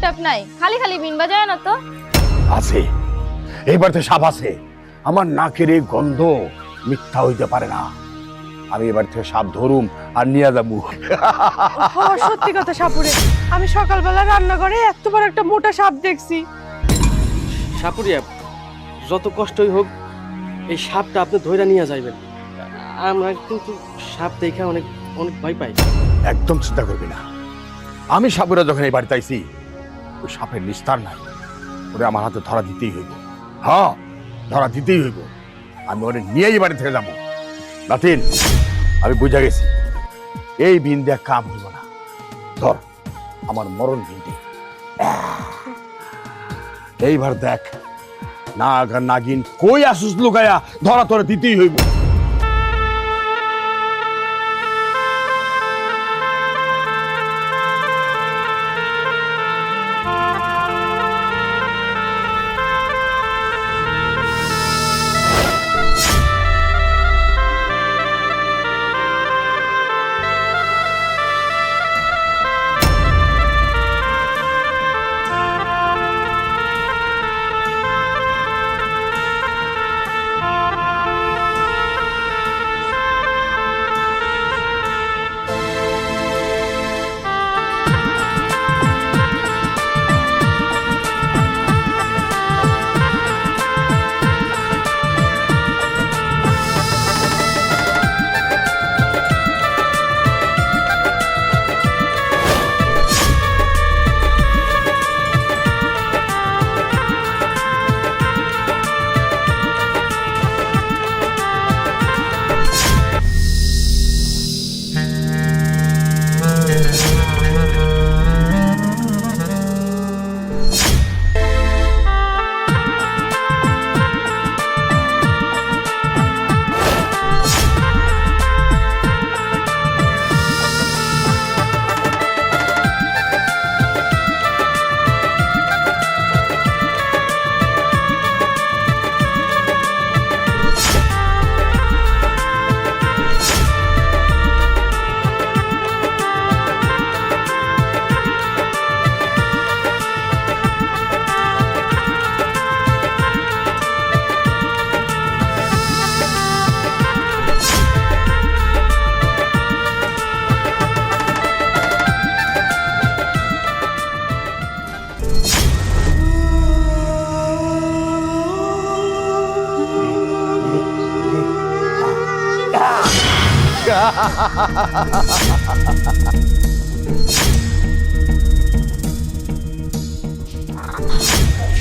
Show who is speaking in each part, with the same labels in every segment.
Speaker 1: টাপ নাই, খালি খালি বিন বাজায় না তো।
Speaker 2: আছে, এই বাড়িতে সাপ আছে। আমার নাকের এই গন্ধ মিথ্যা হইতে পারে না। আমি এবার থেকে সাপ ধরুম আর নিয়ে যাবো।
Speaker 3: সত্যি কথা সাপুরে, আমি সকালবেলা রান্নাঘরে এত বড় একটা মোটা সাপ দেখছি।
Speaker 4: সাপুরিয়া, যত কষ্টই হোক এই সাপটা আপনি ধইরা নিয়ে যাইবেন। আমরা কিন্তু সাপ দেখে অনেক অনেক ভয় পাই।
Speaker 2: একদম চিন্তা করবি না। আমি সাপুরা যখন এই বাড়িতে আইছি, ওই সাপের নিস্তার নাই। ওরে আমার হাতে ধরা দিতেই হইব। হ্যাঁ, ধরা দিতেই হইব। আমি ওরে নিয়ে এই বাড়ি থেকে যাবো। নাতিন, আমি বুঝা গেছি এই বিন দিয়ে কাম হইব না। ধর আমার মরণ বিনটি। এইবার দেখ নাগ আর নাগিন কই আসুস লুকায়া, ধরা তোরে দিতেই হইব।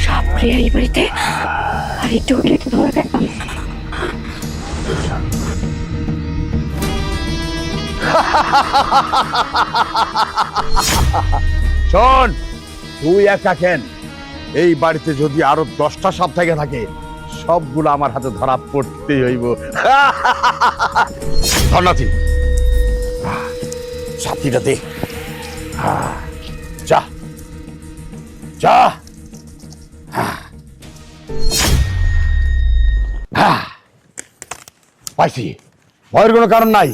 Speaker 5: সাপুরিয়া এই বাড়িতে আর একটু হলে তো ধরে দেখ।
Speaker 2: শোন, তুই একা কেন? এই বাড়িতে যদি আরো 10টা সাপ থেকে থাকে, সবগুলো আমার হাতে ধরা পড়তেই হইব। ধন্যবাদ। সাথীটা দে। যা যা। পাইছি, ভয়ের কোনো কারণ নাই।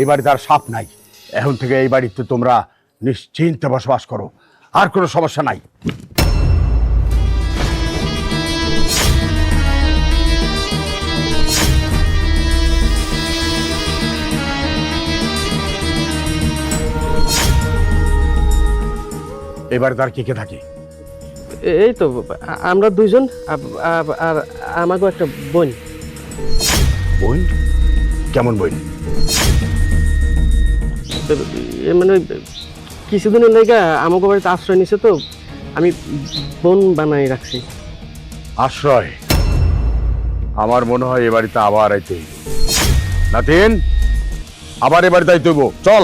Speaker 2: এই বাড়িতে আর সাপ নাই। এখন থেকে এই বাড়িতে তোমরা নিশ্চিন্তে বসবাস করো, আর কোনো সমস্যা নাই। এবার তার কে কে থাকে?
Speaker 4: এই তো আমরা দুইজন আর আমাকে একটা বোন।
Speaker 2: বোন? কেমন বোন?
Speaker 4: মানে কিছুদিনের লেগে আমাকে বাড়িতে আশ্রয় নিছে, তো আমি বোন বানাই রাখছি।
Speaker 2: আশ্রয়? আমার মনে হয় এ বাড়িতে আবার আইতে হইব। নাতিন, আবার এ বাড়িতে আইতে হইব। চল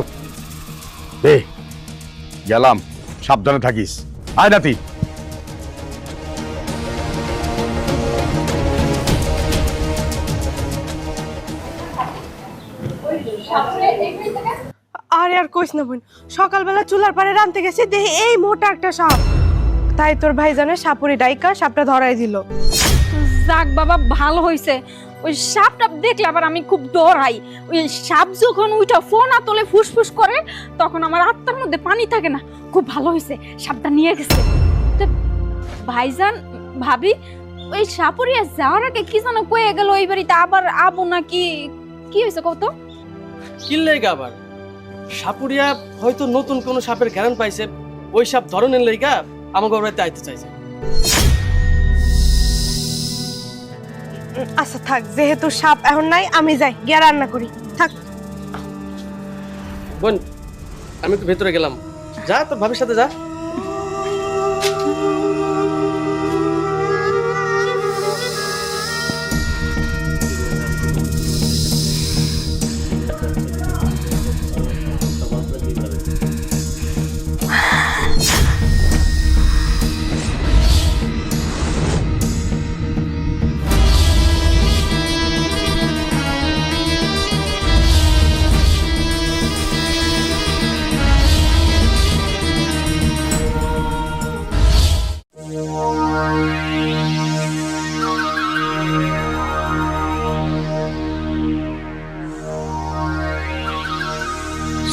Speaker 2: গেলাম, সাবধানে থাকিস। আয় নাতি।
Speaker 3: আরে আর কইস না বোন, সকালবেলা চুলার পাড়ে রানতে গেছি, দেখি এই মোটা একটা সাপ। তাই তোর ভাইজানের সাপুরি ডাইকা সাপটা ধরাই দিল।
Speaker 1: যাক বাবা, ভালো হইছে। ওই সাপটা দেখলে আবার আমি খুব ডরাই। ওই সাপ যখন উঠা ফোনা তোলে ফুসফুস করে তখন আমার আত্মার মধ্যে পানি থাকে না। খুব ভালো হয়েছে সাপটা নিয়ে গেছে। তো ভাইজান ভাবি ওই সাপুরিয়া যাওয়ার আগে কি যেন কয়ে গেল ওই বাড়িতে আবার আবু নাকি কি হয়েছে কত?
Speaker 4: কি লেগা আবার? সাপুরিয়া হয়তো নতুন কোনো সাপের ঘ্রাণ পাইছে, ওই সাপ ধরনের লেগা আমাকে বাড়িতে আইতে চাইছে।
Speaker 3: আচ্ছা থাক, যেহেতু সাপ এখন নাই আমি যাই গিয়ে রান্না করি। থাক।
Speaker 4: বোন আমি একটু ভেতরে গেলাম, যা তোর ভাবির সাথে যা।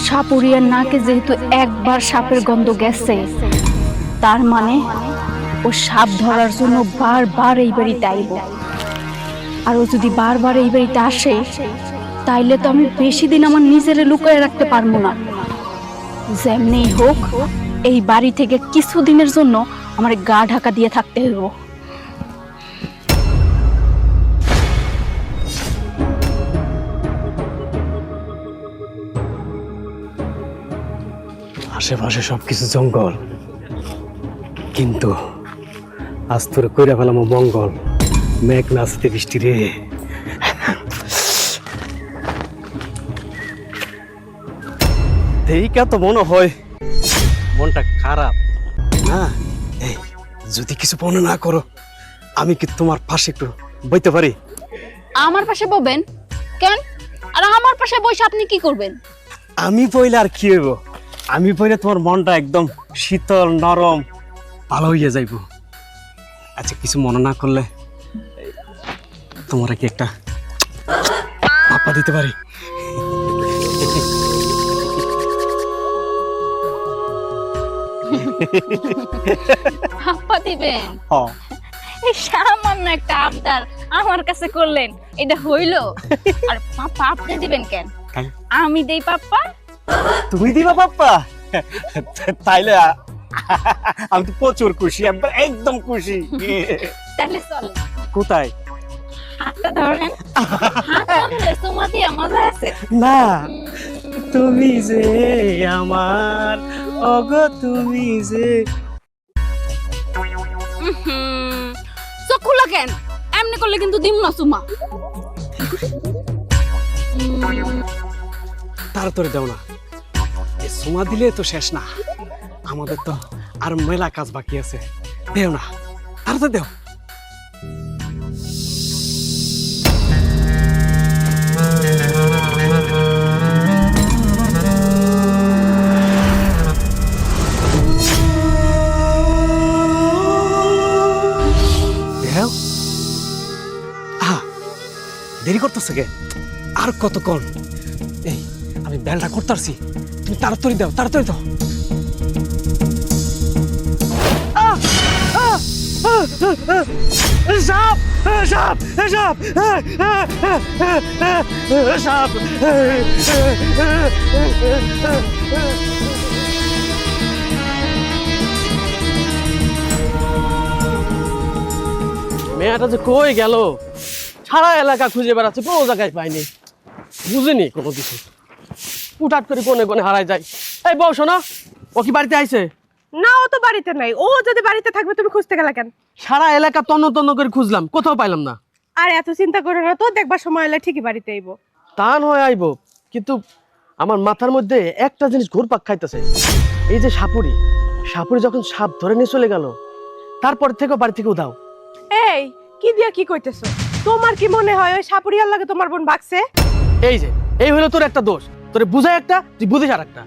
Speaker 5: সাপুরিয়ার নাকে যেহেতু একবার সাপের গন্ধ গেছে, তার মানে ও সাপ ধরার জন্য বারবার এই বাড়িতে আইব। আর ও যদি বারবার এই বাড়িতে আসে তাইলে তো আমি বেশি দিন আমার নিজেরে লুকিয়ে রাখতে পারবো না। যেমনি হোক এই বাড়ি থেকে কিছুদিনের জন্য আমার গা ঢাকা দিয়ে থাকতে হইব।
Speaker 6: আশেপাশে সবকিছু জঙ্গল, কিন্তু আজ তোর কইরা ফেলাম মঙ্গল। মেঘ নাচতে বৃষ্টি রে।
Speaker 4: এইটা তো মনে হয় মনটা খারাপ।
Speaker 6: না এই যদি কিছু মনে না করো, আমি কি তোমার পাশে একটু বইতে পারি?
Speaker 5: আমার পাশে ববেন কেন? আর আমার পাশে বসে আপনি কি করবেন?
Speaker 6: আমি বইলে আর কি হইব? আমি বইলে তোমার মনটা একদম শীতল নরম ভালো হইয়া যাইব। আচ্ছা কিছু মনে না করলে তোমার কি একটা পাপ্পা দিতে পারি?
Speaker 1: পাপ্পা দিবেন?
Speaker 6: হ্যাঁ।
Speaker 1: এই সামান্য একটা আবদার আমার কাছে করলেন, এটা হইলো? আর পাপ্পা আপনি দিবেন কেন?
Speaker 6: কেন?
Speaker 1: আমি দেই পাপ্পা।
Speaker 6: তুমি দিবা পাপ্পা? তাইলে আমি তো প্রচুর খুশি, একদম খুশি।
Speaker 1: তাহলে চল।
Speaker 6: কোথায়?
Speaker 1: হাতটা ধরেন। হাতটা ধরে তোমার দিয়ে মজা আছে।
Speaker 6: না তুমি যে আমার, ওগো তুমি যে।
Speaker 1: চোখ খুলা কেন? এমনি করলে কিন্তু দিম না সুমা।
Speaker 6: তাড়াতাড়ি দাও না, এ সোমা দিলে তো শেষ না, আমাদের তো আর মেলা কাজ বাকি আছে। দেও না, তাড়াতাড়ি দেও। দেও। দেরি করতেছে কে? আর কতক্ষণ? এই আমি বেলটা করতেছি, তুমি তাড়াতাড়ি দাও, তাড়াতাড়ি দাও। সাপ সাপ সাপ সাপ।
Speaker 4: মেয়েটা যে কই গেল, সারা এলাকা খুঁজে বেড়াচ্ছে, কোনো জায়গায় পাইনি, বুঝিনি কোনো কিছু। হুটহাট করে কোনে কোনে হারায় যায়। এই বউ শোনো, ও কি বাড়িতে আইছে?
Speaker 3: না, ও তো বাড়িতে নাই। ও যদি বাড়িতে থাকবে তুমি খুঁজতে গেলা কেন?
Speaker 4: সারা এলাকা তন্ন তন্ন করে খুঁজলাম, কোথাও পাইলাম না।
Speaker 3: আর এত চিন্তা করো না তো, দেখবার সময় হলে ঠিকই বাড়িতে আইবো।
Speaker 4: তা নয় আইব, কিন্তু আমার মাথার মধ্যে একটা জিনিস ঘুরপাক খাইতেছে। এই যে সাপুরি, সাপুরি যখন সাপ ধরে নিয়ে চলে গেল, তারপর থেকে বাড়ি থেকে উধাও।
Speaker 3: এই কি দিয়া কি কইতেছো? তোমার কি মনে হয় ওই সাপুরিয়ার লাগে তোমার বোন ভাগছে?
Speaker 4: এই যে এই হলো তোর একটা দোষ, তোরে বুঝায় একটা, তুই বুঝিস আর একটা।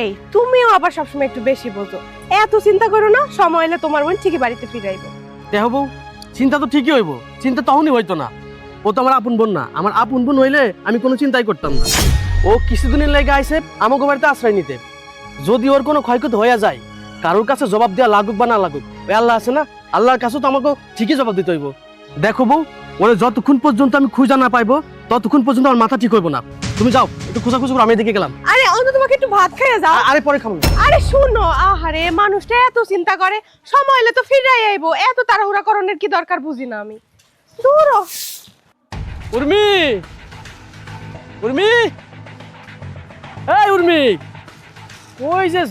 Speaker 3: এই তুমিও আবার সবসময় একটু বেশি বোঝো। এত চিন্তা করো না, সময় হলে তোমার বোন ঠিকই বাড়িতে ফিরে আইবো।
Speaker 4: দেহ বউ, চিন্তা তো ঠিকই হইব, চিন্তা তখনই হইতো না ও তো আমার আপন বোন না। আমার আপন বোন হইলে আমি কোনো চিন্তাই করতাম না। ও কিছুদিনের লেগে আইসে আমাকে বাড়িতে আশ্রয় নিতে। যদি ওর কোনো ক্ষয়ক্ষতি হয়ে যায়, কারোর কাছে জবাব দেওয়া লাগুক বা না লাগুক, ওই আল্লাহ আছে না, আল্লাহর কাছে তো আমাকে ঠিকই জবাব দিতে হইব। দেখো বউ, ওরে যতক্ষণ পর্যন্ত আমি খুঁজা না পাইবো ততক্ষণ পর্যন্ত আমার মাথা ঠিক হইব না। তুমি যাও, একটু খোঁজাখুঁজি করে আমি এদিকে গেলাম।
Speaker 3: আরে অন্তত তোমাকে একটু ভাত খাইয়ে যাও।
Speaker 4: আরে পরে খাবো।
Speaker 3: আরে শুনো, আহারে মানুষটা এত চিন্তা করে, সময় হলে তো ফিরাই আইবো, এত তাড়াহুড়া করণের কি দরকার বুঝি না আমি। দূর হ।
Speaker 4: উর্মি, উর্মি, এই উর্মি, ওই যে,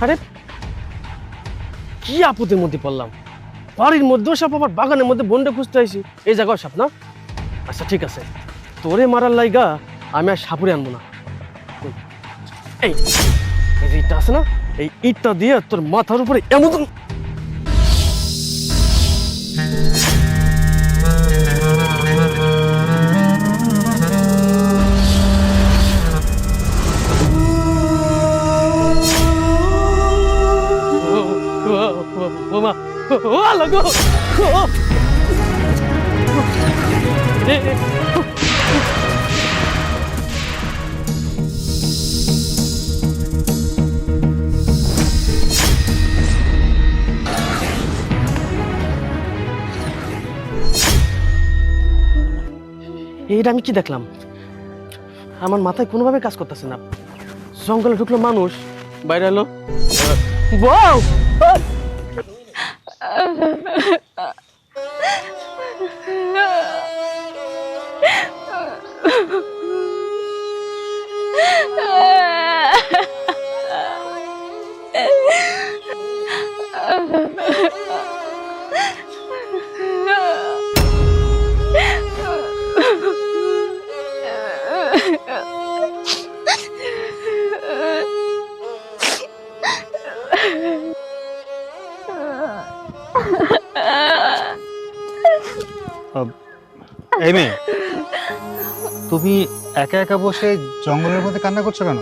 Speaker 4: আরে কি আপদের মধ্যে পড়লাম। বাড়ির মধ্যেও সাপ, আমার বাগানের মধ্যে বন্ডে খুঁজতে আইছি, এই জায়গাও সাপ না? আচ্ছা ঠিক আছে, তোরে মারার লাইগা আমি আর সাপুরে আনবো না। এই এই যে ইটটা আছে না, এই ইটটা দিয়ে তোর মাথার উপরে এমন লাগো। এইটা আমি কি দেখলাম? আমার মাথায় কোনোভাবে কাজ করতেছে না। জঙ্গলে ঢুকলো মানুষ, বাইরে এলো বউ।
Speaker 7: এই মেয়ে, তুমি একা একা বসে জঙ্গলের মধ্যে কান্না করছো কেন?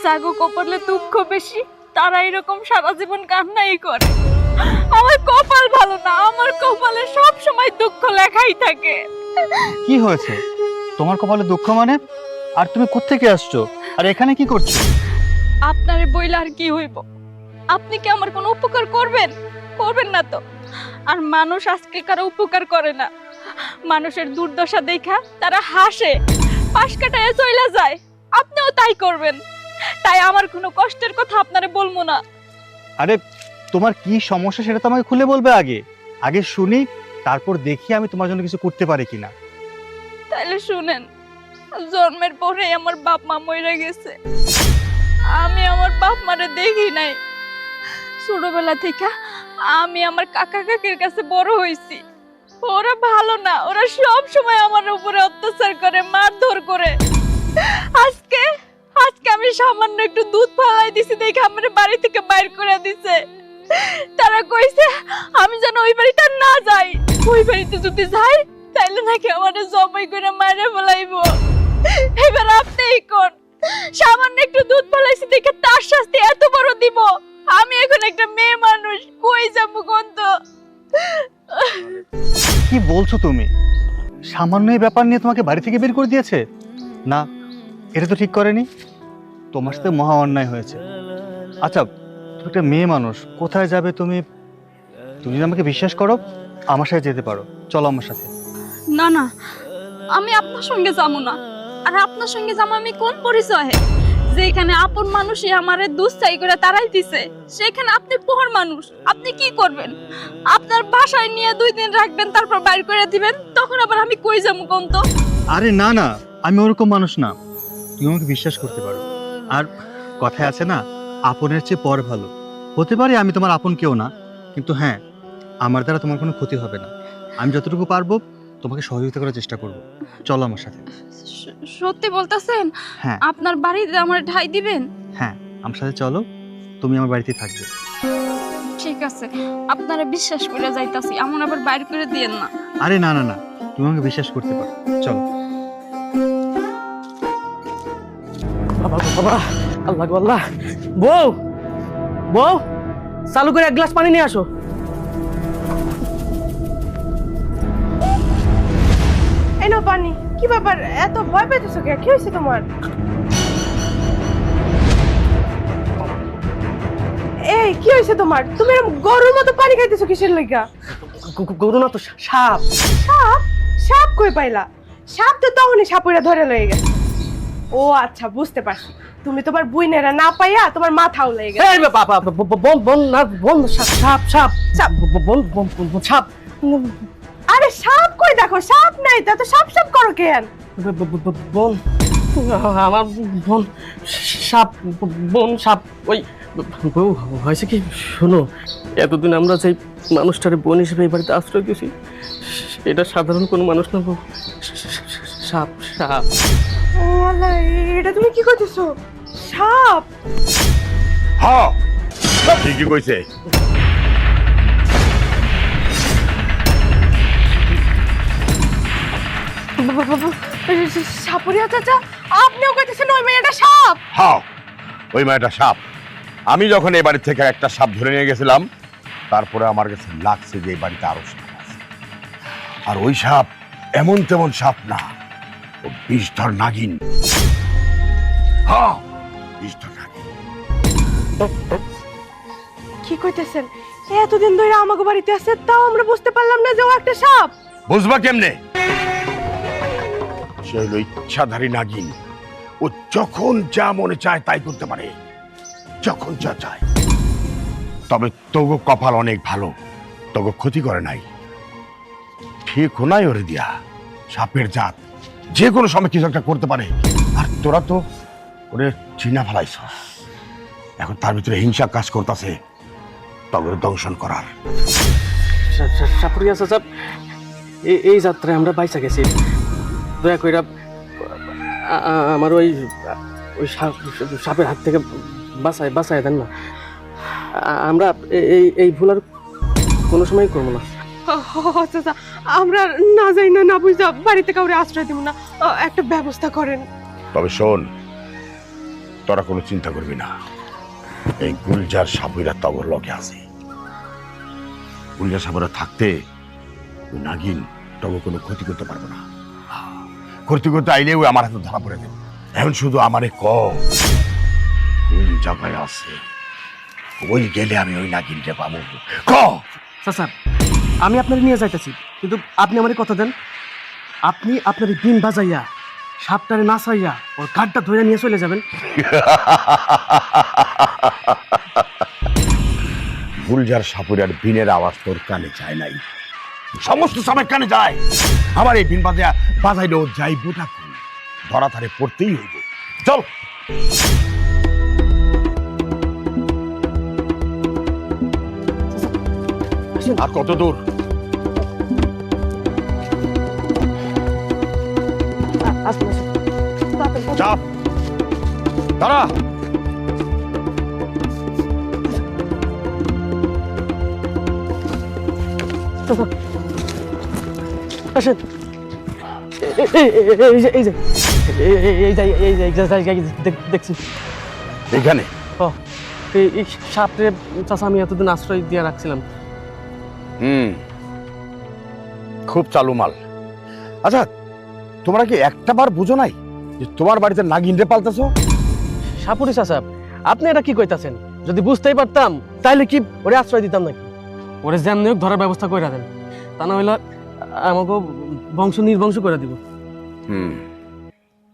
Speaker 1: জাগো কপালে দুঃখ বেশি, তারা এরকম সারা জীবন কান্নাই করে। আমার কপাল ভালো না, আমার কপালে সব সময় দুঃখ লেখাই থাকে।
Speaker 7: কি হয়েছে তোমার কপালে দুঃখ মানে? আর তুমি কোত্থেকে আসছো, আর এখানে কি করছো?
Speaker 1: আপনারে বইলে আর কি হইব? আপনি কি আমার কোনো উপকার করবেন? করবেন না তো। আর মানুষ আজকালকার উপকার করে না, মানুষের দুর্দশা দেখা তারা হাসে, পাশ কাটায় চলে যায়। আপনিও তাই করবেন, তাই আমার কোনো কষ্টের কথা আপনারে বলবো না।
Speaker 7: আরে তোমার কি সমস্যা সেটা তো আমাকে খুলে বলবে। আগে আগে শুনি, তারপর দেখি আমি তোমার জন্য কিছু করতে পারি কিনা।
Speaker 1: তাইলে শুনেন, জন্মের পরে আমার বাপ মা মরে গেছে। আমি আমার বাপ মারে দেখি নাই। ছোটবেলা থেকে আমি আমার কাকা কাকির কাছে বড় হইছি। ওরা ভালো না, ওরা সব সময় আমার উপরে অত্যাচার করে, মারধর করে। আজকে আমি সামান্য একটু দুধ ফালাই দিছি দেখে আমার বাড়ি থেকে বাইর করে দিছে। তারা কইছে আমি যেন ওই বাড়িটা না যাই, ওই বাড়িতে যদি যাই তাইলে নাকি আমার জবাই করে মারে ফেলাইবো। এবার আপনিই কোন, সামান্য একটু দুধ ফালাইছি দেখে তার শাস্তি এত বড় দিব? আমি এখন একটা মেয়ে মানুষ, কই যাবো কোন? তো
Speaker 7: কি বলছো তুমি? সামান্য এই ব্যাপার নিয়ে তোমাকে বাড়ি থেকে বের করে দিয়েছে? না, এটা তো ঠিক করেনি। তোমার সাথে মহা অন্যায় হয়েছে। আচ্ছা, তুমি একটা মেয়ে মানুষ, কোথায় যাবে তুমি? তুমি যদি আমাকে বিশ্বাস করো, আমার সাথে যেতে পারো। চলো আমার সাথে।
Speaker 1: না না, আমি আপনার সঙ্গে যাবো না। আর আপনার সঙ্গে যাবো আমি কোন পরিচয়ে? যেখানে আপন মানুষই আমারে দুশ্চাই করে তারাই দিছে, সেখানে আপনি পর মানুষ। আপনি কি করবেন? আপনার বাসায় নিয়ে 2 দিন রাখবেন, তারপর বাইর করে দিবেন, তখন আবার আমি কই যাবো কোন? তো
Speaker 7: আরে না না, আমি ওরকম মানুষ না। তুমি আমাকে বিশ্বাস করতে পারো। আর কথায় আছে না, আপনের চেয়ে পর ভালো। হতে পারে আমি তোমার আপন কেউ না, কিন্তু হ্যাঁ, আমার দ্বারা তোমার কোনো ক্ষতি হবে না। আমি যতটুকু পারবো তোমাকে সহযোগিতা করার চেষ্টা করব। চলো আমার সাথে।
Speaker 1: সত্যি বলতেছেন?
Speaker 7: হ্যাঁ
Speaker 1: আপনার বাড়িতে আমার ঠাই দিবেন?
Speaker 7: হ্যাঁ, আমার সাথে চলো, তুমি আমার বাড়িতে থাকবে।
Speaker 1: ঠিক আছে, আপনারা বিশ্বাস করে যাইতাছি, এমন আবার বাইর করে দিয়েন না।
Speaker 7: আরে না না না, তুমি আমাকে বিশ্বাস করতে পারো। চলো।
Speaker 4: বাবা বাবা, আল্লাহ গো আল্লাহ। বউ, বউ, চালু করে 1 গ্লাস পানি নিয়ে আসো।
Speaker 3: এই নাও পানি। কি ব্যাপার, এত ভয় পেতেছো কে? কি হয়েছে তোমার? এই কি হয়েছে তোমার? তুমি এরকম গরুর মতো পানি খাইতেছো কিসের লাগা?
Speaker 6: গরু না তো সাপ।
Speaker 3: সাপ? সাপ কই পাইলা? সাপ তো তখনই সাপুরা ধরে লয়ে গেছে। ও আচ্ছা, বুঝতে পারছি। তুমি তোমার বুইনেরা না পাইয়া তোমার মাথাও লেগে গেছে।
Speaker 6: এই বাবা বন বন না বন সাপ সাপ
Speaker 3: সাপ।
Speaker 6: বন বন সাপ।
Speaker 3: আরে সাপ কই দেখো, সাপ নাই তা তো সাপ সাপ করো কেন?
Speaker 6: বন আমার বন সাপ বন সাপ। ওই বউ হয়েছে কি শোনো, এতদিন আমরা যে মানুষটারে বোন হিসেবে এই বাড়িতে আশ্রয় দিয়েছি, এটা সাধারণ কোনো মানুষ না বউ, সাপ সাপ।
Speaker 3: ও আল্লাহ, এটা তুমি কি কইতেছো? সাপ?
Speaker 2: হ্যাঁ ঠিকই কইছে।
Speaker 3: সাপুরিয়া চাচা, আপনিও কইতেছেন ওই মেয়েটা সাপ?
Speaker 2: হ্যাঁ ওই মেয়েটা সাপ। আমি যখন এই বাড়ি থেকে একটা সাপ ধরে নিয়ে গেছিলাম, তারপরে আমার কাছে লাগছে যে এই বাড়িতে আরো সাপ আছে। আর ওই সাপ এমন তেমন সাপ না, ও বিষধর নাগিন। হ্যাঁ বিষধর নাগিন।
Speaker 3: কি কইতেছেন? এতদিন ধরে আমাকে বাড়িতে আছে, তাও আমরা বুঝতে পারলাম না যে ও একটা সাপ।
Speaker 2: বুঝবা কেমনে? সে হলো ইচ্ছাধারী নাগিন। ও যখন যা মনে চায় তাই করতে পারে, যখন যা চায়। তবে তবু কপাল অনেক ভালো, তবু ক্ষতি করে নাই। ঠিক নাই ওরে দিয়া। সাপের জাত যে কোনো সময় কিছু একটা করতে পারে। আর তোরা তো ওরে চিনা ফেলাইছ। এখন তার ভিতরে হিংসা কাজ করতেছে, তবে দংশন করার।
Speaker 6: সাপুরিয়া চাচা, এই যাত্রায় আমরা বাইসা গেছি, দয়া কইরা আমার ওই ওই সাপের হাত থেকে বাঁচায় দেন না। আমরা এই ভুল আর কোনো সময় করবো না।
Speaker 3: চাচা, আমরা না যাই না বুঝা বাড়িতে কাউরে আশ্রয় দিব না, একটা ব্যবস্থা করেন।
Speaker 2: তবে শোন, তোরা কোনো চিন্তা করবি না। এই গুলজার সাপুরা তবর লগে আছে। গুলজার সাপুরা থাকতে ওই নাগিন তবে কোনো ক্ষতি করতে পারবো না। ক্ষতি করতে আইলে ওই আমার হাতে ধরা পড়ে দেবে। এখন শুধু আমারে কোন জায়গায় আছে, ওই গেলে আমি ওই নাগিনটা পাবো।
Speaker 6: চাচা, আমি আপনার নিয়ে যাইতেছি, কিন্তু আপনি আমার কথা দেন। আপনি আপনার দিন বাজাইয়া সাপটারে নাচাইয়া ওর কাঠটা ধরে নিয়ে চলে যাবেন।
Speaker 2: গুলজার সাপুরার বিনের আওয়াজ তোর কানে যায় নাই, সমস্ত সময় কানে যায়। আমার এই বিন বাজাইলেও যাইবোটা কোন, ধরা ধারে পড়তেই হইব। চল। আর কত দূর? চাপ দাঁড়া।
Speaker 6: আসেন, দেখছি
Speaker 2: এখানে
Speaker 6: এই সাপরে চাচা আমি এতদিন আশ্রয় দিয়ে রাখছিলাম।
Speaker 2: খুব চালু মাল। আচ্ছা, তোমরা কি একটা বার বুঝো নাই যে তোমার বাড়িতে নাগিন রে পালতেছো?
Speaker 6: সাপুরি চাচা, আপনি এটা কি কইতাছেন? যদি বুঝতেই পারতাম তাহলে কি ওরে আশ্রয় দিতাম নাকি? ওরে যেমনি হোক ধরার ব্যবস্থা করে দেন, তা না হইলে আমাকে বংশ নির্বংশ করে দিব।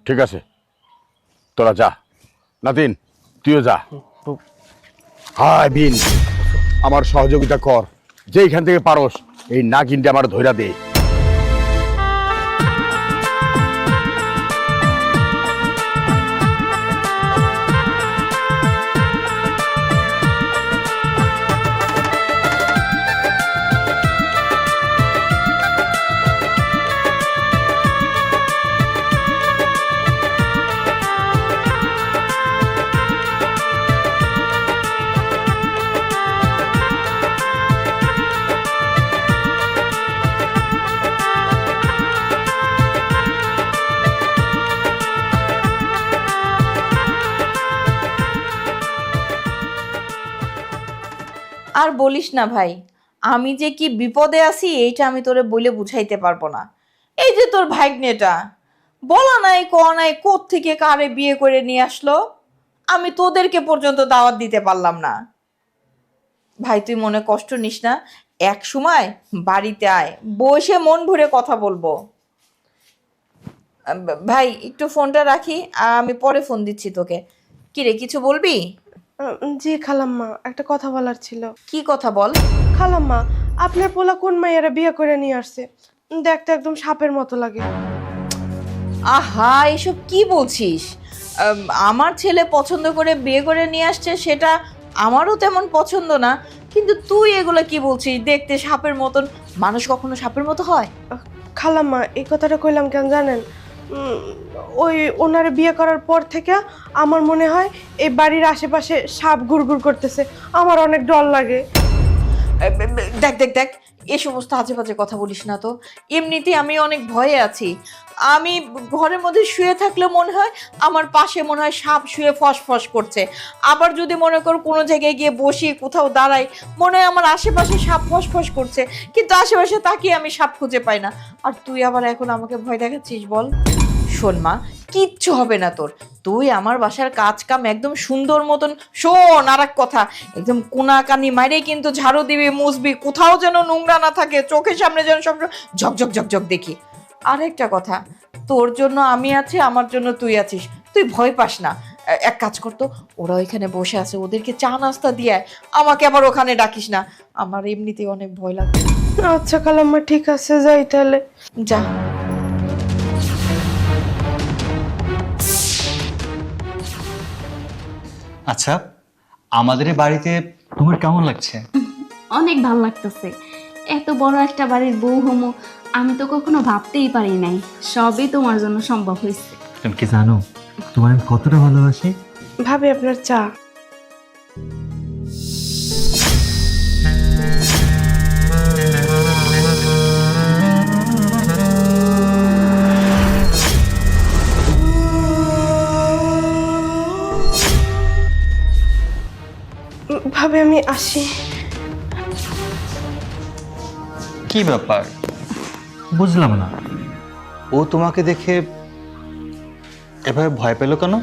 Speaker 2: ঠিক আছে, তোরা যা। নাতিন, তুইও যা। হায় বিন, আমার সহযোগিতা কর, যেইখান থেকে পারস এই নাগিনটা আমার ধইরা দে।
Speaker 8: আর বলিস না ভাই, আমি যে কি বিপদে আছি এইটা আমি তোরে বলে বুঝাইতে পারবো না। এই যে তোর ভাগ্নেটা বলা নাই ক নাই কোত্থেকে কারে বিয়ে করে নিয়ে আসলো, আমি তোদেরকে পর্যন্ত দাওয়াত দিতে পারলাম না। ভাই তুই মনে কষ্ট নিস না, এক সময় বাড়িতে আয়, বসে মন ভরে কথা বলবো। ভাই একটু ফোনটা রাখি, আমি পরে ফোন দিচ্ছি তোকে। কিরে কিছু বলবি?
Speaker 3: জি খালাম্মা, একটা কথা বলার ছিল।
Speaker 8: কি কথা বল।
Speaker 3: খালাম্মা, আপনার পোলা কোন মাইয়ারা বিয়ে করে নিয়ে আসছে, দেখতে একদম সাপের মতো লাগে।
Speaker 8: আহা এসব কি বলছিস? আমার ছেলে পছন্দ করে বিয়ে করে নিয়ে আসছে, সেটা আমারও তেমন পছন্দ না, কিন্তু তুই এগুলো কি বলছিস? দেখতে সাপের মতন, মানুষ কখনো সাপের মতো হয়?
Speaker 3: খালাম্মা, এই কথাটা কইলাম কেন জানেন? ওই ওনারে বিয়ে করার পর থেকে আমার মনে হয় এই বাড়ির আশেপাশে সাপ ঘুরঘুর করতেছে, আমার অনেক ডর লাগে।
Speaker 8: দেখ দেখ দেখ, এ সমস্ত আজে বাজে কথা বলিস না তো। এমনিতেই আমি অনেক ভয়ে আছি। আমি ঘরের মধ্যে শুয়ে থাকলে মনে হয় আমার পাশে মনে হয় সাপ শুয়ে ফসফস করছে। আবার যদি মনে কর কোনো জায়গায় গিয়ে বসি, কোথাও দাঁড়াই, মনে হয় আমার আশেপাশে সাপ ফসফস করছে, কিন্তু আশেপাশে তাকিয়ে আমি সাপ খুঁজে পাই না। আর তুই আবার এখন আমাকে ভয় দেখাচ্ছিস? বল। শোন মা, কিচ্ছু হবে না তোর। তুই আমার বাসার কাজ কাম একদম সুন্দর মতন, শোন আর এক কথা, একদম কোনাকানি মাইরে কিন্তু ঝাড়ু দিবি, মুছবি, কোথাও যেন নোংরা না থাকে, চোখের সামনে যেন সব ঝকঝক ঝকঝক দেখি। আরেকটা কথা, তোর জন্য আমি আছি, আমার জন্য তুই আছিস, তুই ভয় পাস না। এক কাজ করতো, ওরা ওইখানে বসে আছে, ওদেরকে চা নাস্তা দিয়ে আয়, আমাকে আবার ওখানে ডাকিস না, আমার এমনিতেই অনেক ভয় লাগে।
Speaker 3: আচ্ছা খালাম্মা, ঠিক আছে, যাই তাহলে।
Speaker 8: যা।
Speaker 7: আচ্ছা, আমাদের এই বাড়িতে তোমার কেমন লাগছে?
Speaker 5: অনেক ভালো লাগতেছে। এত বড় একটা বাড়ির বউ হমো আমি তো কখনো ভাবতেই পারি নাই। সবই তোমার জন্য সম্ভব হয়েছে।
Speaker 7: তুমি কি জানো তোমার আমি কতটা ভালোবাসি?
Speaker 3: ভাবি আপনার চা। ভাবে আমি আসি।
Speaker 7: কি ব্যাপার বুঝলাম না, ও তোমাকে দেখে এভাবে ভয় পেল কেন?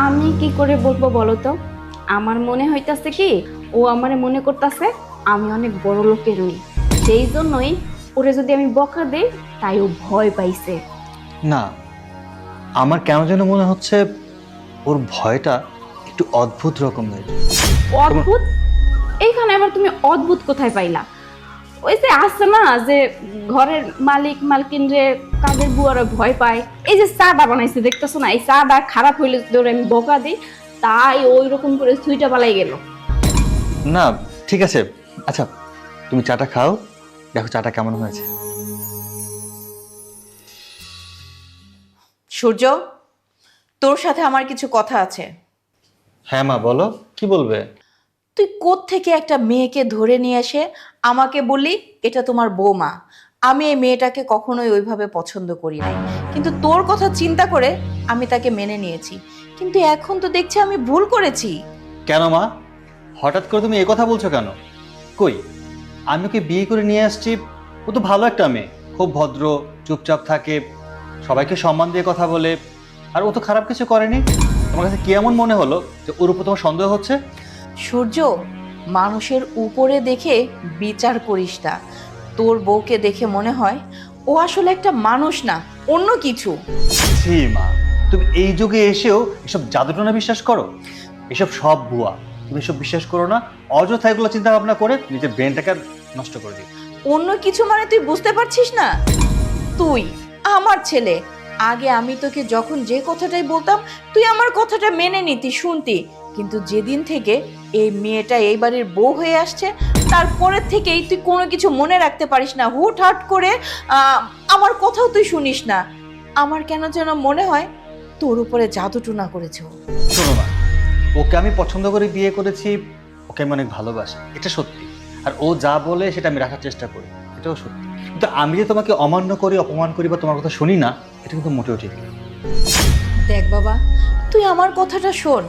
Speaker 5: আমি কি করে বলবো বলো তো? আমার মনে হইতাছে কি, ও আমারে মনে করতেছে আমি অনেক বড় লোকের মেয়ে, সেই জন্যই ওরে যদি আমি বকা দেই তাই ও ভয় পাইছে।
Speaker 7: না, আমার কেন যেন মনে হচ্ছে ওর ভয়টা একটু অদ্ভুত রকমের।
Speaker 5: অদ্ভুত? এইখানে আবার তুমি অদ্ভুত কোথায় পাইলা? ওই যে আছে না যে ঘরের মালিক মালকিন রে কাজের বুয়ারা ভয় পায়, এই যে চাটা বানাইছে দেখতেছো না, এই চাটা খারাপ হইলে ধরে আমি বকা দিই, তাই ওই রকম করে সুইটা পালাই গেল।
Speaker 7: না ঠিক আছে, আচ্ছা তুমি চাটা খাও, দেখো চাটা কেমন হয়েছে।
Speaker 8: সূর্য, তোর সাথে আমার কিছু কথা আছে।
Speaker 7: হ্যাঁ মা বলো, কি বলবে?
Speaker 8: তুই কোত্থেকে একটা মেয়েকে ধরে নিয়ে এসে আমাকে বললি এটা তোমার বৌমা। আমি এই মেয়েটাকে কখনোই ওইভাবে পছন্দ করি নাই, কিন্তু তোর কথা চিন্তা করে আমি তাকে মেনে নিয়েছি, কিন্তু এখন তো দেখছি আমি ভুল করেছি।
Speaker 7: কেন মা, হঠাৎ করে তুমি এ কথা বলছো কেন? কই, আমি ওকে বিয়ে করে নিয়ে আসছি, ও তো ভালো একটা মেয়ে, খুব ভদ্র, চুপচাপ থাকে, সবাইকে সম্মান দিয়ে কথা বলে, আর ও তো খারাপ কিছু করেনি। তোমার কাছে কি এমন মনে হলো যে ওর উপর তোমার সন্দেহ হচ্ছে?
Speaker 8: সূর্য, মানুষের উপরে দেখে বিচার করিস না। তোর বউকে দেখে মনে হয় ও আসলে একটা মানুষ না, অন্য কিছু।
Speaker 7: ছি মা, তুমি এই যুগে এসেও এসব জাদুটনা বিশ্বাস করো? এসব সব ভুয়া, তুমি এসব বিশ্বাস করো না। অযথা এগুলো চিন্তা ভাবনা করে নিজের ব্রেনটাকে নষ্ট করে দিই।
Speaker 8: অন্য কিছু মানে তুই বুঝতে পারছিস না? তুই আমার ছেলে, আগে আমি তোকে যখন যে কথাটাই বলতাম তুই আমার কথাটা মেনে নিতি, শুনতি, কিন্তু যেদিন থেকে এই মেয়েটা এই বাড়ির বউ হয়ে আসছে তারপরের থেকেই তুই কোনো কিছু মনে রাখতে পারিস না, হুটহাট করে আমার কথাও তুই শুনিস না। আমার কেন যেন মনে হয় তোর উপরে জাদুটুনা করেছে ও।
Speaker 7: শোনো না, ওকে আমি পছন্দ করে বিয়ে করেছি, ওকে আমি অনেক ভালোবাসি, এটা সত্যি। আর ও যা বলে সেটা আমি রাখার চেষ্টা করি, এটাও সত্যি। কিন্তু আমি যে তোমাকে অমান্য করি, অপমান করি বা তোমার কথা শুনি না, এটা কিন্তু মোটেও ঠিক না।
Speaker 8: দেখ বাবা, তুই আমার কথাটা শোন।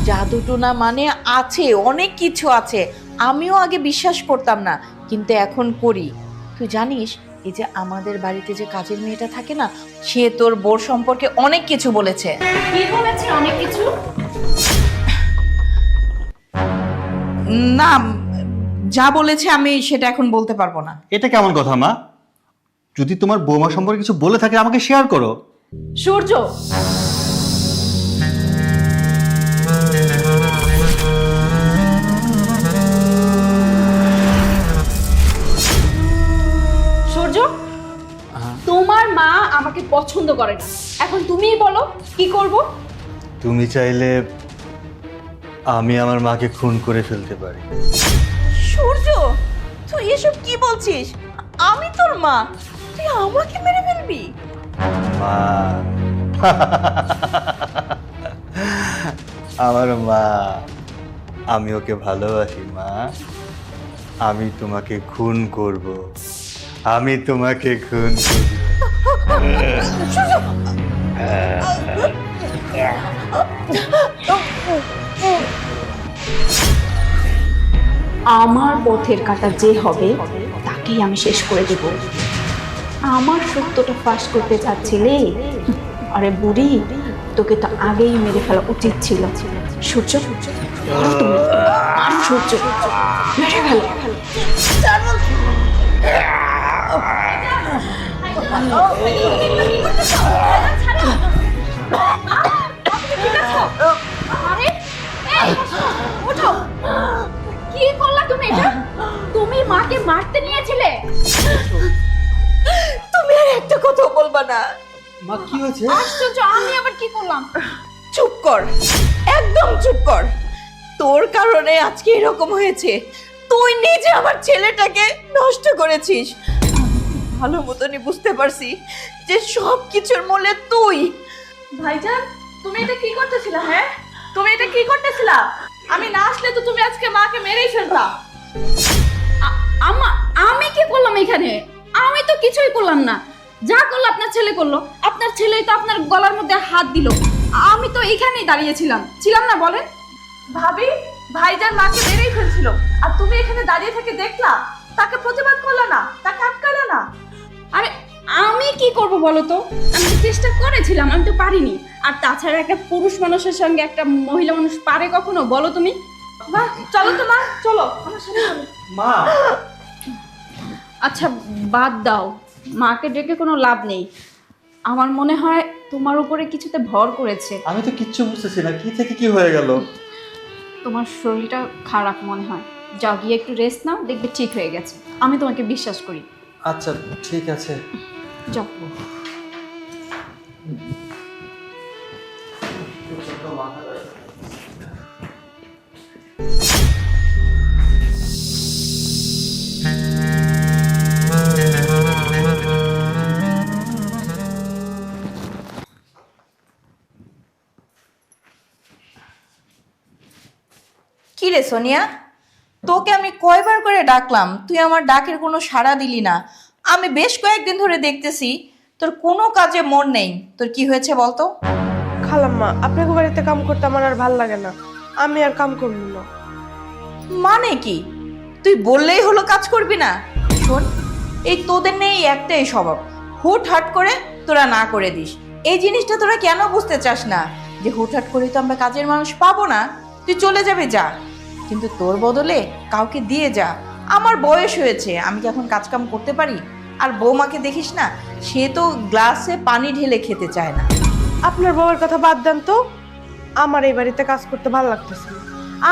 Speaker 8: জাদুটুনা মানে আছে, অনেক কিছু আছে, আমিও আগে বিশ্বাস করতাম না, কিন্তু এখন করি। তুই জানিস এই যে আমাদের বাড়িতে যে কাজের মেয়েটা থাকে না, সে তোর বোর সম্পর্কে অনেক কিছু বলেছে।
Speaker 1: কি বলেছে? অনেক কিছু?
Speaker 8: না, যা বলেছে আমি সেটা এখন বলতে পারবো না।
Speaker 7: এটা কেমন কথা মা? যদি তোমার বৌমা সম্পর্কে কিছু বলে থাকে আমাকে শেয়ার করো।
Speaker 1: সূর্য, সূর্য, তোমার মা আমাকে পছন্দ করে না। এখন তুমিই বলো কি করব?
Speaker 7: তুমি চাইলে আমি আমার মাকে খুন করে ফেলতে পারি।
Speaker 8: সূর্য, তুই এসব কি বলছিস? আমি তোর মা, তুই আমাকে মেরে ফেলবি?
Speaker 7: মা আমার মা, আমি ওকে ভালোবাসি মা। আমি তোমাকে খুন করব, আমি তোমাকে খুন করব।
Speaker 5: আমার পথের কাটা যে হবে তাকেই আমি শেষ করে দেব। আমার সত্যটা ফাঁস করতে চাচ্ছিলে? আরে বুড়ি, তোকে তো আগেই মেরে ফেলা উচিত ছিল। সূর্য, মারো তুমি, মারো সূর্য, মেরে ফেলো।
Speaker 1: আরে এই, ওঠো। কি করলা তুমি এটা? তুমি মাকে মারতে নিয়েছিলে?
Speaker 8: তুমি আর একটা কথা বলবা না।
Speaker 7: মা কি হয়েছে?
Speaker 1: আশ্চর্য, আমি আবার কি করলাম?
Speaker 8: চুপ কর, একদম চুপ কর। তোর কারণে আজকে এরকম হয়েছে। তুই নিজে আমার ছেলেটাকে নষ্ট করেছিস। ভালো মতনই বুঝতে পারছি যে সব কিছুর মূলে তুই।
Speaker 1: ভাইজান, তুমি এটা কি করতেছিলা? হ্যাঁ, তুমি এটা কি করতেছিলা? আমি না আসলে তো তুমি আজকে মাকে মেরেই ফেলতা। আমি কি করলাম এখানে? আমি তো কিছুই করলাম না। যা করলো আপনার ছেলে করলো। আপনার ছেলেই তো আপনার গলার মধ্যে হাত দিল। আমি তো এখানেই দাঁড়িয়েছিলাম, ছিলাম না বলেন? ভাবি, ভাইজান মাকে মেরেই ফেলছিল, আর তুমি এখানে দাঁড়িয়ে থেকে দেখলা, তাকে প্রতিবাদ করলা না, তাকে আটকালা না। আরে আমি কি করব বলো তো? আমি তো চেষ্টা করেছিলাম, আমি তো পারিনি। আর তাছাড়া একটা পুরুষ মানুষের সঙ্গে একটা মহিলা মানুষ পারে কখনো বলো তুমি? বাহ, চলো তো মা, চলো আমার সাথে চলো।
Speaker 7: মা
Speaker 1: আচ্ছা বাদ দাও, মাকে ডেকে কোনো লাভ নেই। আমার মনে হয় তোমার উপরে কিছুতে ভর করেছে।
Speaker 7: আমি তো কিচ্ছু বুঝতেছি না, কি থেকে কি হয়ে গেল।
Speaker 1: তোমার শরীরটা খারাপ মনে হয়, যাও গিয়ে একটু রেস্ট নাও, দেখবে ঠিক হয়ে গেছে। আমি তোমাকে বিশ্বাস করি।
Speaker 7: আচ্ছা ঠিক আছে।
Speaker 1: যাও।
Speaker 8: কি রে সোনিয়া, তোকে আমি কয়বার করে ডাকলাম, তুই আমার ডাকের কোনো সাড়া দিলি না। আমি বেশ কয়েকদিন ধরে দেখতেছি তোর কোনো কাজে মন নেই। তোর কি হয়েছে বলতো?
Speaker 3: খালাম্মা, আপনাকে বাড়িতে কাম করতে আমার আর ভাল লাগে না। আমি আর কাম করব না।
Speaker 8: মানে কি? তুই বললেই হলো কাজ করবি না? শোন, এই তোদের নেই একটাই স্বভাব, হুটহাট করে তোরা না করে দিস। এই জিনিসটা তোরা কেন বুঝতে চাস না যে হুটহাট করে তো আমরা কাজের মানুষ পাবো না। তুই চলে যাবে যা, কিন্তু তোর বদলে কাউকে দিয়ে যা। আমার বয়স হয়েছে, আমি কি এখন কাজকাম করতে পারি? আর বৌমাকে দেখিস না, সে তো গ্লাসে পানি ঢেলে খেতে চায় না।
Speaker 3: আপনার বাবার কথা বাদ দেন তো। আমার এই বাড়িতে কাজ করতে ভালো লাগতেছে না।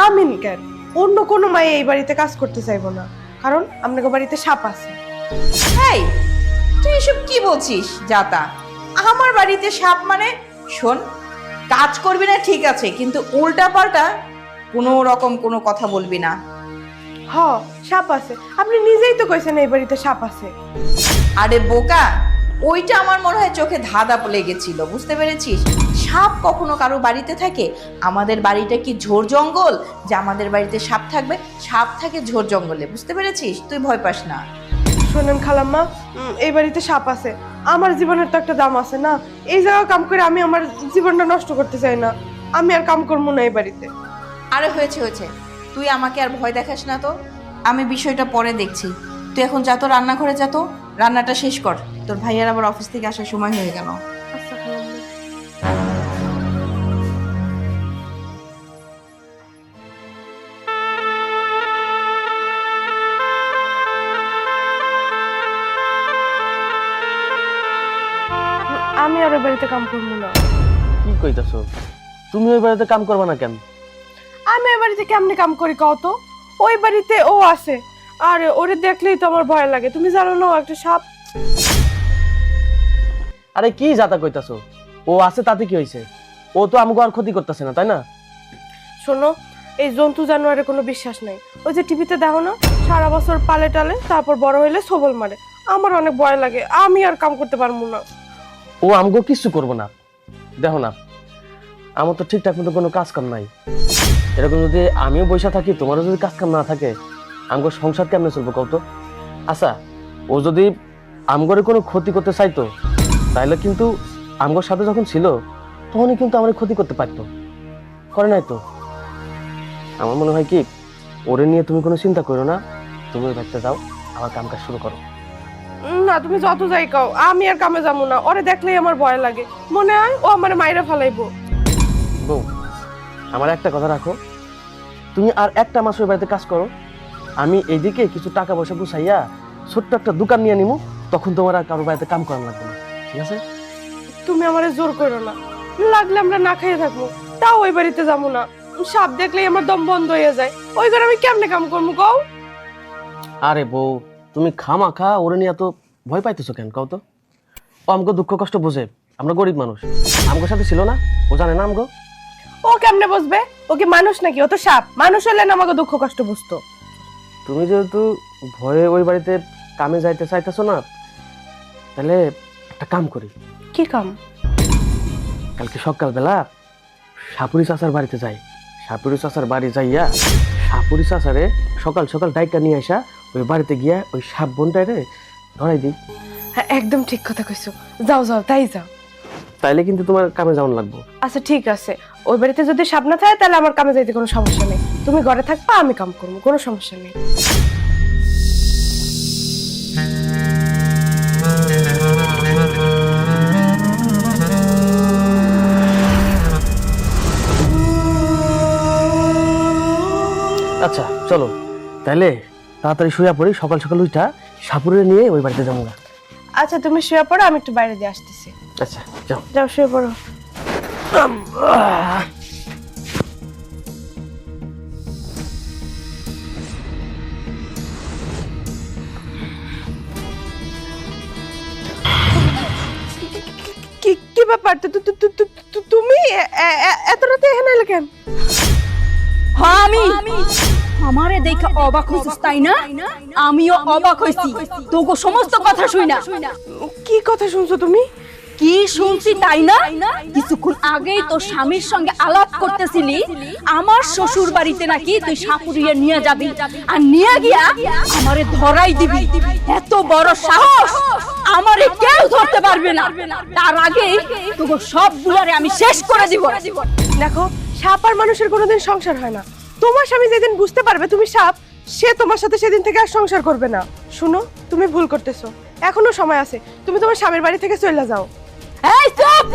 Speaker 3: আমিন কেন, অন্য কোনো মায়ে এই বাড়িতে কাজ করতে চাইবো না, কারণ আপনাকে বাড়িতে সাপ আছে।
Speaker 8: এই, তুই এসব কি বলছিস জাতা? আমার বাড়িতে সাপ মানে? শোন, কাজ করবি না ঠিক আছে, কিন্তু উল্টা পাল্টা কোনো রকম কোনো কথা বলবি না।
Speaker 3: হ, সাপ আছে, আপনি নিজেই তো কইছেন এই বাড়িতে সাপ আছে।
Speaker 8: আরে বোকা, ওইটা আমার মনে হয় চোখে ধাঁধা লেগেছিল, বুঝতে পেরেছিস? সাপ কখনো কারো বাড়িতে থাকে? আমাদের বাড়িটা কি ঝোড় জঙ্গল যে আমাদের বাড়িতে সাপ থাকবে? সাপ থাকে ঝোড় জঙ্গলে, বুঝতে পেরেছিস? তুই ভয় পাস না।
Speaker 3: শোনেন খালাম্মা, এই বাড়িতে সাপ আছে, আমার জীবনের তো একটা দাম আছে না। এই জায়গায় কাম করে আমি আমার জীবনটা নষ্ট করতে চাই না। আমি আর কাম করবো না এই বাড়িতে।
Speaker 8: আরে হয়েছে হয়েছে, তুই আমাকে আর ভয় দেখাস না তো। আমি বিষয়টা পরে দেখছি। তুই এখন যা তো, রান্নাঘরে যা তো। রান্নাটা শেষ কর, তোর ভাইয়ার আবার অফিস থেকে আসার সময় হয়ে গেল।
Speaker 3: আচ্ছা খালাম্মা। আমি আর ওই বাড়িতে কাম করবো না।
Speaker 4: কি কইতাছো? তুমি ওই বাড়িতে কাম করবা না কেন?
Speaker 3: আমি ওই বাড়িতে কেমনে কাম করি কও তো? ওই বাড়িতে ও আছে, আর ওরে দেখলেই তো আমার ভয় লাগে। তুমি জানো না ও একটা সাপ?
Speaker 4: আরে কি যাতা কইতাছো? ও আছে তাতে কি হইছে? ও তো আমাকে আর ক্ষতি করতেছে না, তাই না?
Speaker 3: শোনো, এই জন্তু জানোয়ারের কোনো বিশ্বাস নাই। ওই যে টিভিতে দেখো না, সারা বছর পালে টালে, তারপর বড় হইলে সবল মারে। আমার অনেক ভয় লাগে, আমি আর কাম করতে পারবো না।
Speaker 4: ও আমাকে কিছু করবো না। দেখো না, আমার তো ঠিকঠাক মতো কোনো কাজ কাম নাই। এরকম যদি আমিও বসে থাকি, তোমারও যদি কাজ কাম না থাকে, আমগো সংসার কেমনে চলবো কও তো? আচ্ছা, ও যদি আমগরে কোনো ক্ষতি করতে চাইতো, তাহলে কিন্তু আমগোর সাথে যখন ছিল তখনই কিন্তু আমার ক্ষতি করতে পারতো, করে নাই তো? আমার মনে হয় কি, ওরে নিয়ে তুমি কোনো চিন্তা করো না, তুমি ওই বাড়িতে যাও, আমার কাম কাজ শুরু করো।
Speaker 3: না, তুমি যত যাই কও, আমি আর কামে যাবো না। ওরে দেখলেই আমার ভয় লাগে, মনে হয় ও আমার মাইরা ফালাইবো।
Speaker 4: বউ, আমার একটা কথা রাখো, তুমি আর একটা মাস ওই বাড়িতে কাজ করো, আমি এইদিকে কিছু টাকা পয়সা গুছাইয়া ছোট্ট একটা দোকান নিয়ে নিবো, তখন তোমার আর কারোর বাড়িতে কাম করানো লাগবে না, ঠিক আছে?
Speaker 3: তুমি আমারে জোর করো না, লাগলে আমরা না খেয়ে থাকবো, তাও ওই বাড়িতে যাবো না। সাপ দেখলেই আমার দম বন্ধ হয়ে যায়। ওই ঘরে আমি কেমনে কাম করবো কও?
Speaker 4: আরে বউ, তুমি খামাখা ওরে নিয়ে এত ভয় পাইতেছো কেন কও তো? ও আমাকে দুঃখ কষ্ট বোঝে, আমরা গরিব মানুষ, আমগোর সাথে ছিল না, ও জানে না আমগো?
Speaker 3: ও কেমনে বুঝবে? ও কি মানুষ নাকি? ও তো সাপ। মানুষ হলে না আমাকে দুঃখ কষ্ট বুঝতো।
Speaker 4: তুমি যেহেতু ভয়ে ওই বাড়িতে কামে যাইতে চাইতেছো না, তাহলে একটা কাম করি।
Speaker 3: কি কাম?
Speaker 4: কালকে সকালবেলা সাপুরি চাচার বাড়িতে যাই, সাপুরি চাচার বাড়ি যাইয়া সাপুরি চাচারে সকাল সকাল ডাইকা নিয়ে আসা, ওই বাড়িতে গিয়া ওই সাপ বোনটারে ধরাই দিই।
Speaker 3: হ্যাঁ, একদম ঠিক কথা কইছো। যাও যাও, তাই যাও।
Speaker 4: তাইলে কিন্তু তোমার কামে যাওয়ান লাগবো।
Speaker 3: আচ্ছা ঠিক আছে, ওই বাড়িতে যদি সাপ না থাকে তাহলে আমার কামে যাইতে কোনো সমস্যা নেই। তুমি ঘরে থাকবা, আমি কাম করবো, কোনো সমস্যা নেই।
Speaker 4: আচ্ছা চলো, তাইলে তাড়াতাড়ি শুয়ে পড়ি, সকাল সকাল উঠা সাপুরে নিয়ে ওই বাড়িতে যাবো না।
Speaker 3: আচ্ছা তুমি শুয়ে পড়ো, আমি একটু বাইরে দিয়ে আসতেছি।
Speaker 4: আচ্ছা যাও।
Speaker 3: যাও শুয়ে পড়ো। কি কি ব্যাপার? তুমি এত রাতে এখানে এলে কেন?
Speaker 1: হ্যাঁ, আমি আমারে দেখে অবাক হইছিস তাই না? আমিও অবাক হইছি তোকে সমস্ত কথা শুইনা।
Speaker 3: কি কথা শুনছো তুমি?
Speaker 1: কি শুনছি তাই না? কিছুক্ষণ আগেই তোর স্বামীর সঙ্গে আলাপ করতেছিলি আমার শ্বশুর বাড়িতে নাকি তুই সাপুরিয়া নিয়ে যাবি, আর নিয়ে গিয়া আমারে ধরাই দিবি। এত বড় সাহস! আমারে কেউ ধরতে পারবে না। তার আগে তোকে সবগুলারে আমি শেষ করে দিব।
Speaker 3: দেখো, সাপ আর মানুষের কোনোদিন সংসার হয় না। তোমার স্বামী যেদিন বুঝতে পারবে তুমি সাপ, সে তোমার সাথে সেদিন থেকে আর সংসার করবে না। শুনো, তুমি ভুল করতেছো, এখনো সময় আছে। তুমি তোমার স্বামীর বাড়ি থেকে চলে যাও।
Speaker 1: এই চুপ!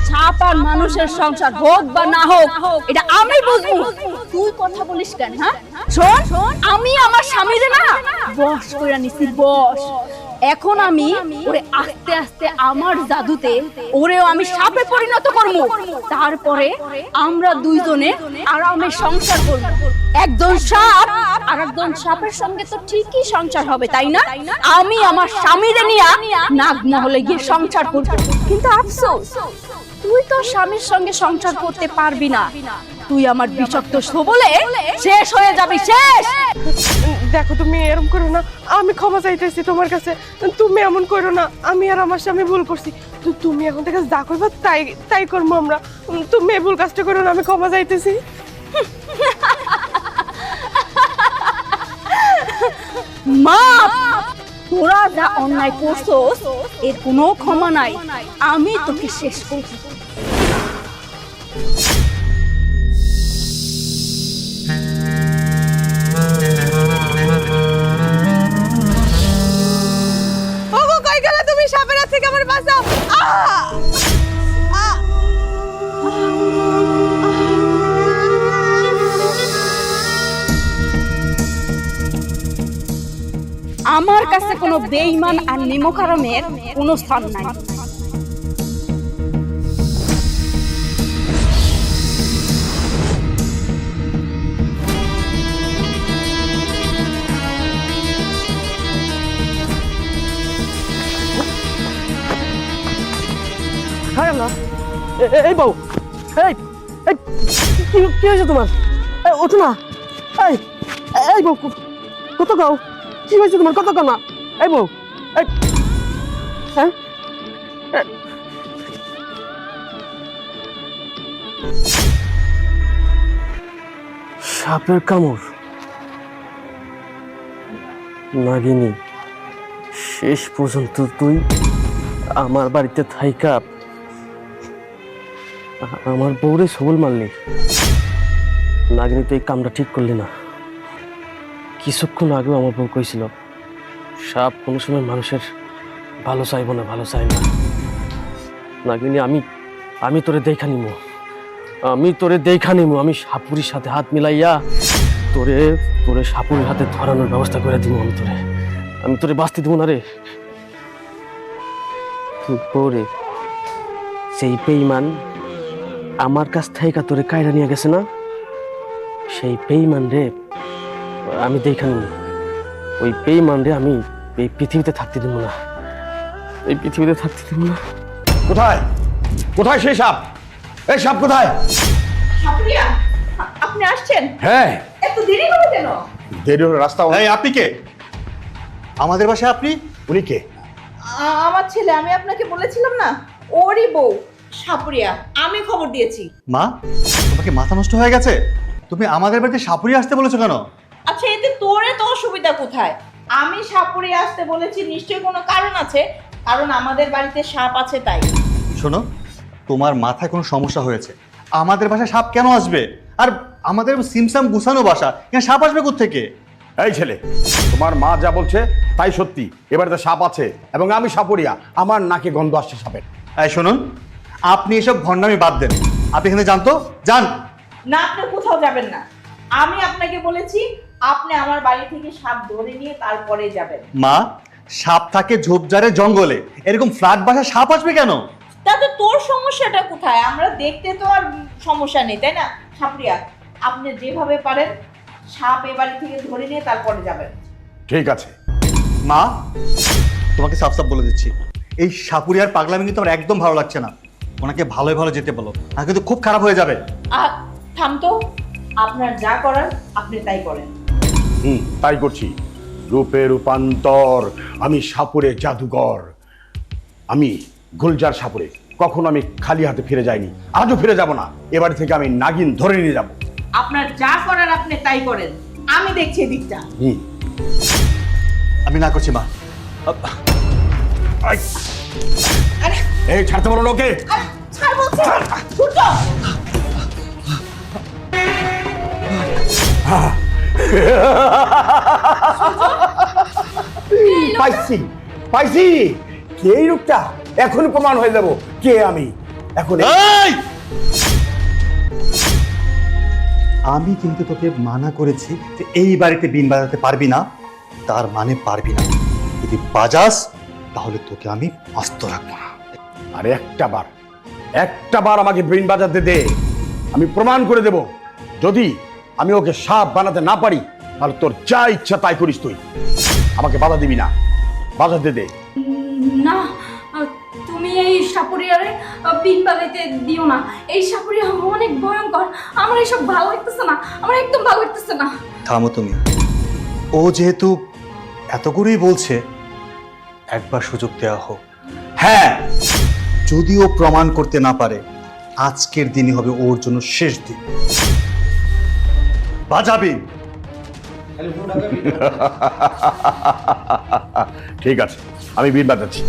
Speaker 1: সাপ আর মানুষের সংসার হোক বা না হোক, এটা আমি বুঝবো। তুই কথা বলিস কেন? হ্যাঁ, শোন, আমি আমার স্বামীরে না বশ কইরা নিছি, বশ। এখন আমি ওরে আস্তে আস্তে আমার জাদুতে ওরেও আমি সাপে পরিণত করব। তারপরে আমরা দুইজনে আরামে সংসার করব। একজন সাপ আর একজন সাপের সঙ্গে তো ঠিকই সংসার হবে, তাই না? আমি আমার স্বামীরে নিয়ে নাগমহলে গিয়ে সংসার করব। কিন্তু আফসোস, তুই তো স্বামীর সঙ্গে সংসার করতে পারবি না। তুই আমার বিষাক্ত ছোবলে শেষ হয়ে যাবি, শেষ।
Speaker 3: দেখো, তুমি এরকম করো না, আমি ক্ষমা চাইতেছি তোমার কাছে। তুমি এমন করো না, আমি আর আমার স্বামী ভুল করছি। তুমি এখন থেকে যা করবা তাই করবো আমরা। তুমি এই ভুল কাজটা করো না, আমি ক্ষমা চাইতেছি।
Speaker 1: মা, তোরা যা অন্যায় করছস এর কোনো ক্ষমা নাই। আমি তোকে শেষ করছি। কাছে কোনো বেঈমান আর নিমকারমের কোনো স্থান নাই।
Speaker 4: হ্যাঁ না এই বউ, এই এই কি হয়েছে তোমার? ওঠো না। এই এই বউ, কত গাও? কি হয়েছে তোমার? কত গাও না? এই বউ, এই হ্যাঁ সাপের কামড়। নাগিনী, শেষ পর্যন্ত তুই আমার বাড়িতে থাইকা আমার বউরে সবল মারলি। নাগিনী, তুই এই কামটা ঠিক করলি না। কিছুক্ষণ আগেও আমার বউ কইছিল সাপ কোনো সময় মানুষের ভালো চাইবো না, ভালো চাই না। নাগিনী, আমি তোরে দেখা নিমু, আমি সাপুরির সাথে হাত মিলাইয়া তোরে সাপুরির হাতে ধরানোর ব্যবস্থা করে দিব। আমি তোরে বাঁচতে দিব না রে। পরে সেই বেঈমান আমার কাছ থেকে তোরে কায়রা নিয়ে গেছে না, সেই বেঈমান রে আমি দেখা নিব। ওই বেঈমান রে আমি এই পৃথিবীতে থাকতে দিব না, এই পৃথিবীতে থাকতে দিব না।
Speaker 2: কোথায় কোথায় সেই সাপ? এই সাপ কোথায়?
Speaker 8: সাপুরিয়া, আপনি আসছেন?
Speaker 2: হ্যাঁ,
Speaker 8: এত দেরি হলো কেন?
Speaker 2: দেরি হলো রাস্তা।
Speaker 7: এই আপনি কে? আমাদের বাসায় আপনি?
Speaker 2: উনি কে?
Speaker 8: আমার ছেলে, আমি আপনাকে বলেছিলাম না, ওরই বউ সাপুরিয়া। আমি খবর দিয়েছি।
Speaker 7: মা, তোমাকে মাথা নষ্ট হয়ে গেছে? তুমি আমাদের বাড়িতে সাপুরি আসতে বলেছো কেন?
Speaker 8: আচ্ছা, এতে তোর এত অসুবিধা কোথায়? আমি সাপুরিয়া আসতে বলেছি, নিশ্চয়ই কোনো কারণ আছে। কারণ আমাদের বাড়িতে সাপ আছে তাই।
Speaker 7: শোনো, তোমার মাথায় কোনো সমস্যা হয়েছে। আমাদের বাসায় সাপ কেন আসবে? আর আমাদের সিমসাম গুছানো বাসা, এখানে সাপ আসবে কোত্থেকে?
Speaker 2: এই ছেলে, তোমার মা যা বলছে তাই সত্যি। এবারে তো সাপ আছে এবং আমি সাপুরিয়া, আমার নাকে গন্ধ আসছে সাপের।
Speaker 7: এই শুনুন, আপনি এসব ভণ্ডামি বাদ দেন। আপনি এখানে জানতো যান।
Speaker 8: না, আপনি কোথাও যাবেন না। আমি আপনাকে বলেছি আপনি আমার বাড়ি থেকে সাপ ধরে নিয়ে তারপরে যাবেন।
Speaker 7: মা, সাপ থাকে ঝোপঝাড়ে জঙ্গলে, এরকম ফ্ল্যাট বাসায় সাপ আসবে কেন?
Speaker 8: তাতে তোর সমস্যাটা কোথায়? আমরা দেখতে তো আর সমস্যা নেই, তাই না? সাপুরিয়া, আপনি যেভাবে পারেন সাপ এ বাড়ি থেকে ধরে নিয়ে তারপরে যাবেন।
Speaker 2: ঠিক আছে
Speaker 7: মা, তোমাকে সাফ সাফ বলে দিচ্ছি, এই সাপুরিয়ার পাগলামি কিন্তু আমার একদম ভালো লাগছে না। ওনাকে ভালোই ভালো যেতে বলো, না কিন্তু খুব খারাপ হয়ে যাবে।
Speaker 8: আর থাম তো, আপনার যা করার আপনি তাই করেন।
Speaker 2: তাই করছি। রূপে রূপান্তর, আমি সাপুরে জাদুকর। আমি গুলজার সাপুরে, কখনো আমি খালি হাতে ফিরে যাইনি, আজও ফিরে যাব না। এবারে থেকে আমি নাগিন ধরে নিয়ে যাব।
Speaker 8: আপনার যা করার আপনি তাই করেন, আমি দেখছি এদিকটা।
Speaker 7: আমি না করছি মা।
Speaker 8: আরে
Speaker 2: এই ছাড়তে বলো লোকে।
Speaker 8: আরে, ছাড় বলছি, ছুটো।
Speaker 2: পাইছি পাইছি, কে এই রূপটা? এখন প্রমাণ হয়ে যাব কে আমি। এখন
Speaker 7: আমি কিন্তু তোকে মানা করেছি যে এই বাড়িতে বিন বাজাতে পারবি না, তার মানে পারবি না। যদি বাজাস তাহলে তোকে আমি আস্ত রাখবো না।
Speaker 2: আরে একটা বার আমাকে বিন বাজাতে দে, আমি প্রমাণ করে দেব। যদি আমি ওকে সাপ বানাতে না পারি তাহলে তোর যা ইচ্ছা তাই করিস তুই। আমাকে বাধা দিবি না, বাজাতে দে।
Speaker 5: না, তুমি এই সাপুরিয়ারে বিন বাজাইতে দিও না। এই সাপুরিয়া অনেক ভয়ঙ্কর। আমার এসব ভালো লাগতেছে না, আমার একদম ভালো লাগতেছে না।
Speaker 7: থামো তুমি। ও যেহেতু এত করেই বলছে, একবার সুযোগ দেওয়া হোক। হ্যাঁ, যদি ও প্রমাণ করতে না পারে, আজকের দিনই হবে ওর জন্য শেষ দিন। বাজাবি।
Speaker 2: ঠিক আছে, আমি বিন বাজাচ্ছি।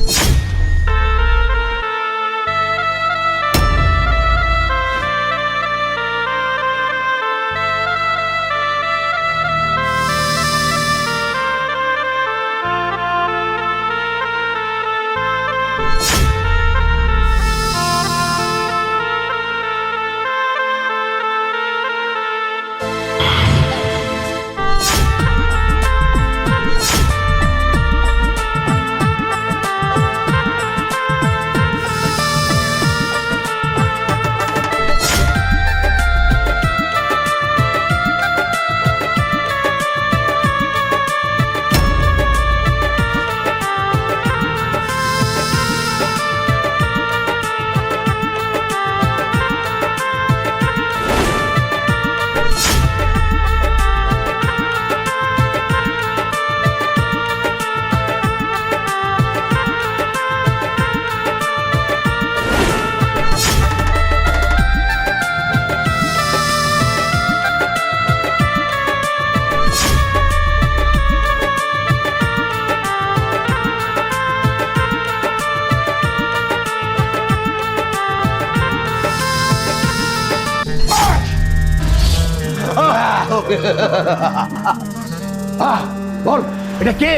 Speaker 2: বল এটা কে?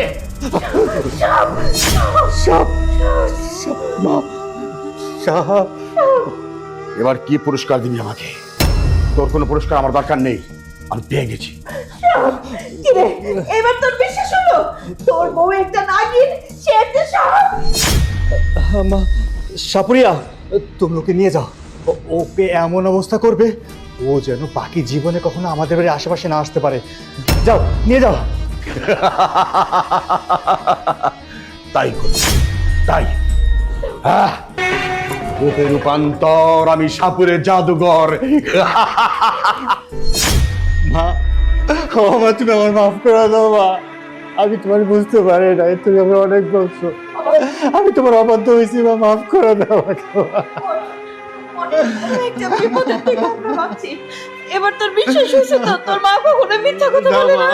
Speaker 2: এবার কি পুরস্কার দিবি আমাকে? তোর কোনো পুরস্কার আমার দরকার নেই, আমি পেয়ে গেছি।
Speaker 8: কিরে এবার তোর বিশ্বাস হলো? তোর বউ একটা নাগিন, সে একটা সাপ।
Speaker 7: মা, সাপুরিয়া, তুমি ওকে নিয়ে যাও। ওকে এমন অবস্থা করবে ও যেন বাকি জীবনে কখনো আমাদের বাড়ির আশেপাশে না আসতে পারে। যাও, নিয়ে যাও।
Speaker 2: তাই করি, তাই। রূপে রূপান্তর, আমি সাপুরের জাদুঘর।
Speaker 7: মা, ও মা, তুমি আমার মাফ করে দাও মা। আমি তোমার বুঝতে পারি নাই, তুমি আমার অনেক বলছো। আমি তোমার অবাধ্য হয়েছি মা, মাফ করে দাও আমাকে মা।
Speaker 8: একটা বিপদের থেকে আমরা বাঁচি। এবার তোর বিশ্বাস হয়েছে তো? তোর মা কখনো মিথ্যা কথা বলে না।